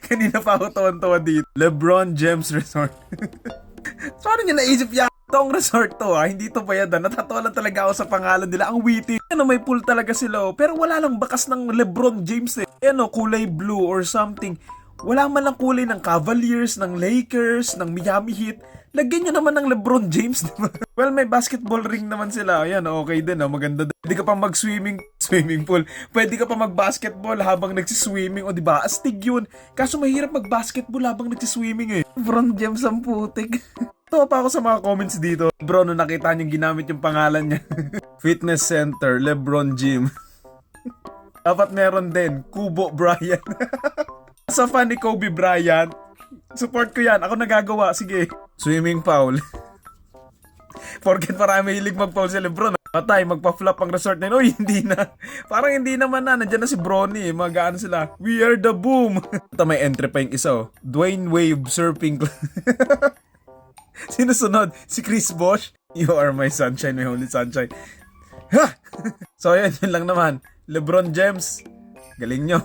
Kanina pa ako tuwan-tuwa dito. LeBron James Resort. Paano niya naisip yan? Itong resort to hindi to bayadan. Natatawa lang talaga ako sa pangalan nila. Ang witty. Ano, may pool talaga sila pero wala lang bakas ng LeBron James kulay blue or something. Wala man lang kulay ng Cavaliers, ng Lakers, ng Miami Heat. Lagyan nyo naman ng LeBron James, diba? Well, may basketball ring naman sila. Ayan, okay din, maganda din. Pwede ka pa swimming pool. Pwede ka pa mag-basketball habang nagsiswimming. O diba, astig yun. Kaso mahirap mag-basketball habang nagsiswimming LeBron James ang putik. Tawa pa ako sa mga comments dito. Bro, nung nakita niyong ginamit yung pangalan niya. Fitness Center, LeBron Gym. Dapat meron din, Kubo Bryant. Sa fan ni Kobe Bryant, support ko yan. Ako nagagawa. Sige. Swimming foul. Forget marami hilig mag-foul si LeBron. Patay, magpa-flop ang resort na yun. Uy, hindi na. Parang hindi naman na. Nandiyan na si Bronny. Magaan sila. We are the boom. Ito may entry pa yung isa. Dwayne Wave Surfing Club. Sino sunod? Si Chris Bosh? You are my sunshine, my only sunshine. Ha! So, yun lang naman. LeBron James. Galing nyo.